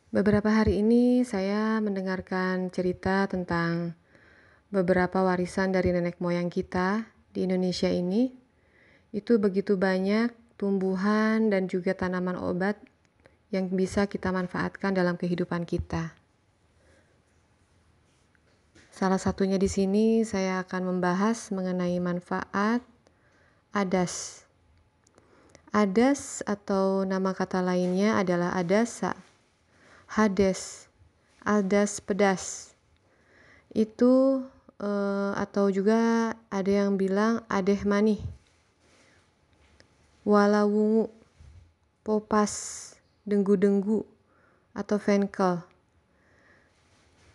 Beberapa hari ini saya mendengarkan cerita tentang beberapa warisan dari nenek moyang kita di Indonesia ini. Itu begitu banyak tumbuhan dan juga tanaman obat yang bisa kita manfaatkan dalam kehidupan kita. Salah satunya di sini saya akan membahas mengenai manfaat adas. Adas atau nama kata lainnya adalah adasa, hades, adas pedas. Itu atau juga ada yang bilang adeh manih, walawungu, popas, denggu-denggu, atau fenkel.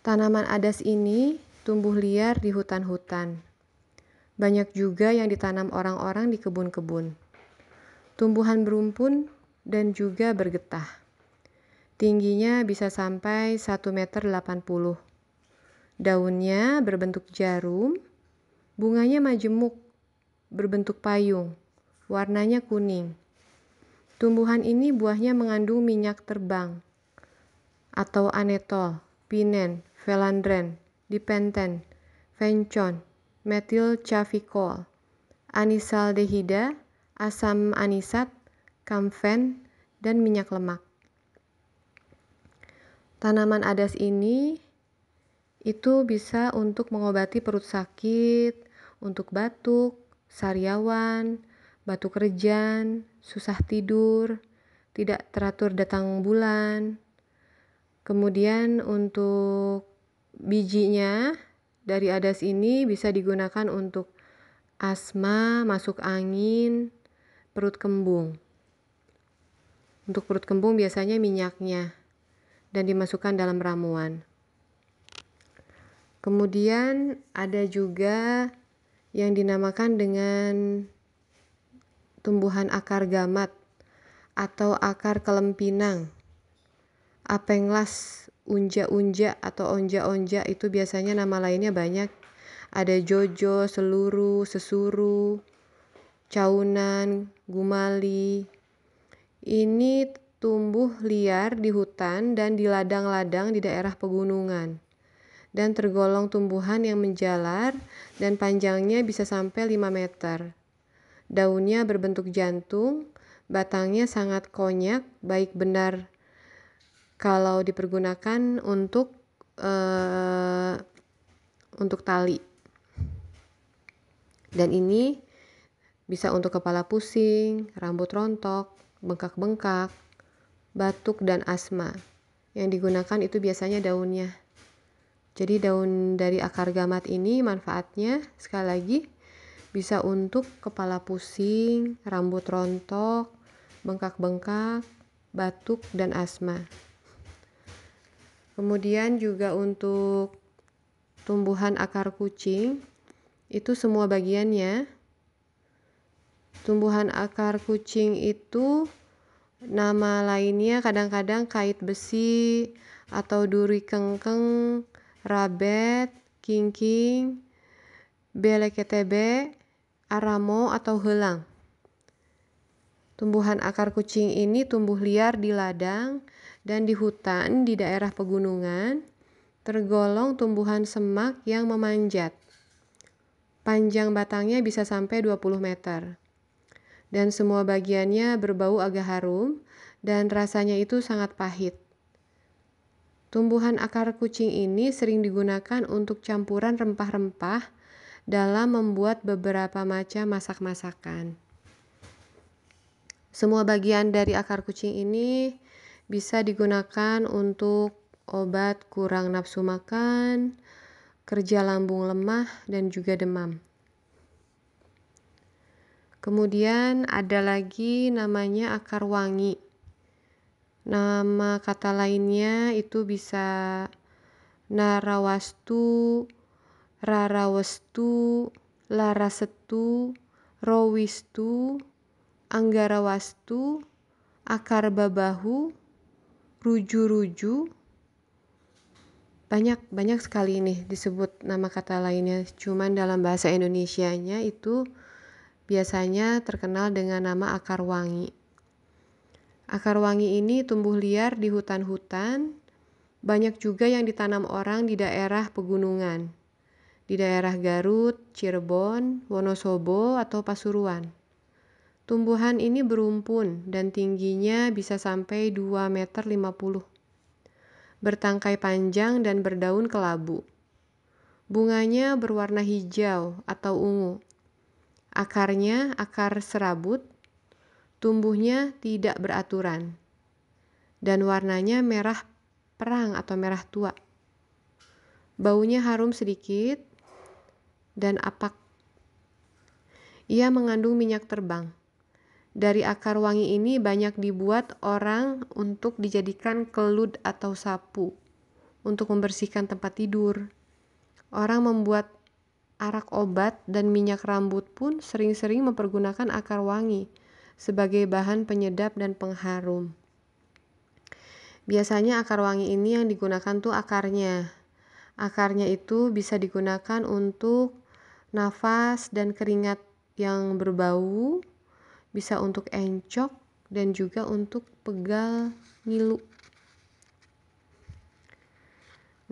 Tanaman adas ini tumbuh liar di hutan-hutan. Banyak juga yang ditanam orang-orang di kebun-kebun. Tumbuhan berumpun dan juga bergetah. Tingginya bisa sampai 1,80 meter. Daunnya berbentuk jarum, bunganya majemuk, berbentuk payung, warnanya kuning. Tumbuhan ini buahnya mengandung minyak terbang atau anetol, pinen, felandren, dipenten, vencon, metilchafikol, anisaldehida, asam anisat, kamfen, dan minyak lemak. Tanaman adas ini itu bisa untuk mengobati perut sakit, untuk batuk, sariawan, batuk rejan, susah tidur, tidak teratur datang bulan. Kemudian untuk bijinya dari adas ini bisa digunakan untuk asma, masuk angin, perut kembung. Untuk perut kembung biasanya minyaknya dan dimasukkan dalam ramuan. Kemudian ada juga yang dinamakan dengan tumbuhan akar gamat atau akar kelempinang, apenglas, unja-unja atau onja-onja, itu biasanya nama lainnya banyak. Ada jojo, seluru, sesuru, caunan, gumali. Ini tumbuh liar di hutan dan di ladang-ladang di daerah pegunungan, dan tergolong tumbuhan yang menjalar dan panjangnya bisa sampai 5 meter. Daunnya berbentuk jantung, batangnya sangat konyak, baik benar kalau dipergunakan untuk tali. Dan ini bisa untuk kepala pusing, rambut rontok, bengkak-bengkak, batuk, dan asma. Yang digunakan itu biasanya daunnya. Jadi daun dari akar gamat ini manfaatnya sekali lagi bisa untuk kepala pusing, rambut rontok, bengkak-bengkak, batuk, dan asma. Kemudian juga untuk tumbuhan akar kucing, itu semua bagiannya. Tumbuhan akar kucing itu nama lainnya kadang-kadang kait besi atau duri kengkeng, rabet, kingking, beleketebe, aramo, atau helang. Tumbuhan akar kucing ini tumbuh liar di ladang dan di hutan di daerah pegunungan, tergolong tumbuhan semak yang memanjat. Panjang batangnya bisa sampai 20 meter. Dan semua bagiannya berbau agak harum dan rasanya itu sangat pahit. Tumbuhan akar kucing ini sering digunakan untuk campuran rempah-rempah dalam membuat beberapa macam masak-masakan. Semua bagian dari akar kucing ini bisa digunakan untuk obat kurang nafsu makan, kerja lambung lemah, dan juga demam. Kemudian ada lagi namanya akar wangi. Nama kata lainnya itu bisa narawastu, rarawastu, larasetu, rowistu, anggarawastu, akar babahu, ruju-ruju. Banyak sekali ini disebut nama kata lainnya. Cuman dalam bahasa Indonesianya itu biasanya terkenal dengan nama akar wangi. Akar wangi ini tumbuh liar di hutan-hutan Banyak juga yang ditanam orang di daerah pegunungan, di daerah Garut, Cirebon, Wonosobo, atau Pasuruan. Tumbuhan ini berumpun dan tingginya bisa sampai 2,50 meter. Bertangkai panjang dan berdaun kelabu. Bunganya berwarna hijau atau ungu. Akarnya akar serabut. Tumbuhnya tidak beraturan. Dan warnanya merah perang atau merah tua. Baunya harum sedikit dan apak. Ia mengandung minyak terbang. Dari akar wangi ini banyak dibuat orang untuk dijadikan kelut atau sapu untuk membersihkan tempat tidur. Orang membuat arak obat dan minyak rambut pun sering-sering mempergunakan akar wangi sebagai bahan penyedap dan pengharum. Biasanya akar wangi ini yang digunakan tuh akarnya. Akarnya itu bisa digunakan untuk nafas dan keringat yang berbau, bisa untuk encok dan juga untuk pegal ngilu.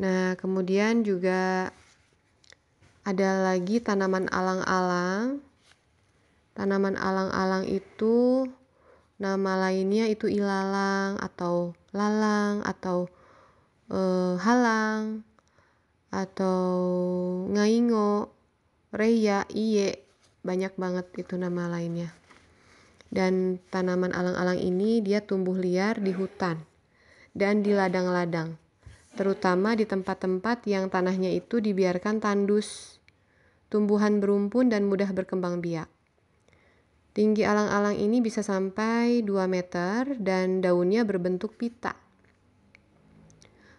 Nah, kemudian juga ada lagi tanaman alang-alang. Tanaman alang-alang itu nama lainnya itu ilalang atau lalang atau halang atau ngaingo, reya, iye, banyak banget itu nama lainnya. Dan tanaman alang-alang ini dia tumbuh liar di hutan dan di ladang-ladang, terutama di tempat-tempat yang tanahnya itu dibiarkan tandus. Tumbuhan berumpun dan mudah berkembang biak. Tinggi alang-alang ini bisa sampai 2 meter dan daunnya berbentuk pita.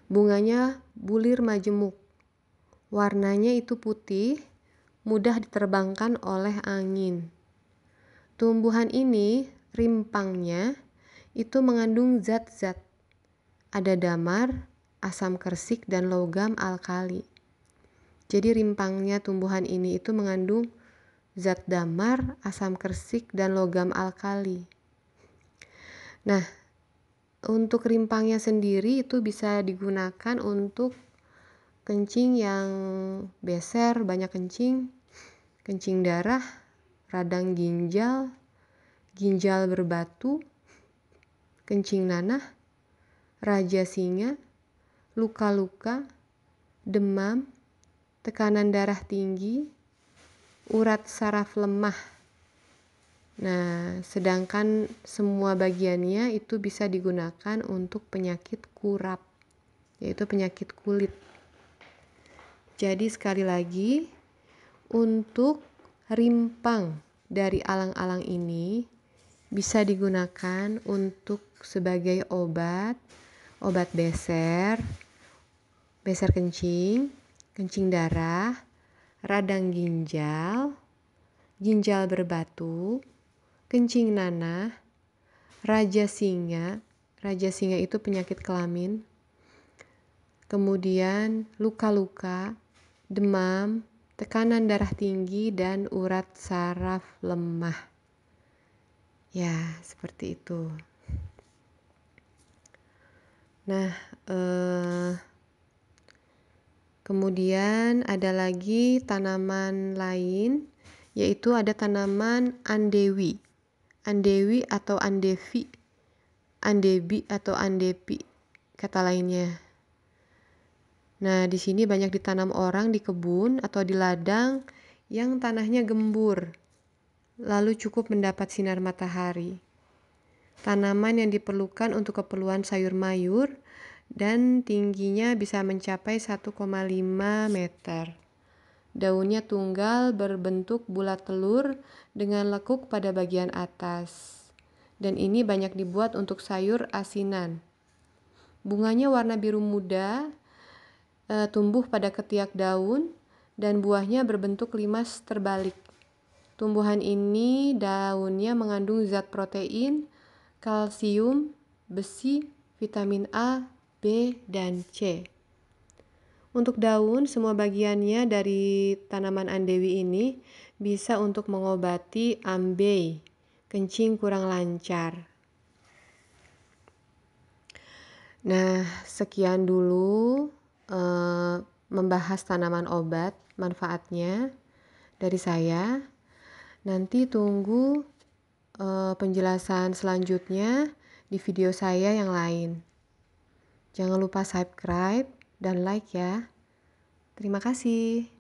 Bunganya bulir majemuk. Warnanya itu putih, mudah diterbangkan oleh angin. Tumbuhan ini, rimpangnya, itu mengandung zat-zat. Ada damar, asam kersik, dan logam alkali. Jadi rimpangnya tumbuhan ini itu mengandung zat damar, asam kersik, dan logam alkali. Nah, untuk rimpangnya sendiri itu bisa digunakan untuk kencing yang beser, banyak kencing, kencing darah, radang ginjal, ginjal berbatu, kencing nanah, raja singa, luka-luka, demam, tekanan darah tinggi, urat saraf lemah. Nah, sedangkan semua bagiannya itu bisa digunakan untuk penyakit kurap, yaitu penyakit kulit. Jadi sekali lagi, untuk rimpang dari alang-alang ini bisa digunakan untuk sebagai obat beser, beser kencing, kencing darah, radang ginjal, ginjal berbatu, kencing nanah, raja singa itu penyakit kelamin, kemudian luka-luka, demam, tekanan darah tinggi, dan urat saraf lemah. Ya, seperti itu. Nah, kemudian ada lagi tanaman lain, yaitu ada tanaman andewi. Andewi atau andevi, andebi atau andepi, kata lainnya. Nah, di sini banyak ditanam orang di kebun atau di ladang yang tanahnya gembur, lalu cukup mendapat sinar matahari. Tanaman yang diperlukan untuk keperluan sayur mayur dan tingginya bisa mencapai 1,5 meter. Daunnya tunggal berbentuk bulat telur dengan lekuk pada bagian atas. Dan ini banyak dibuat untuk sayur asinan. Bunganya warna biru muda, tumbuh pada ketiak daun, dan buahnya berbentuk limas terbalik. Tumbuhan ini daunnya mengandung zat protein, kalsium, besi, vitamin A, B, dan C. Untuk daun, semua bagiannya dari tanaman andewi ini bisa untuk mengobati ambei, kencing kurang lancar. Nah, sekian dulu membahas tanaman obat, manfaatnya dari saya. Nanti tunggu penjelasan selanjutnya di video saya yang lain. Jangan lupa subscribe dan like ya. Terima kasih.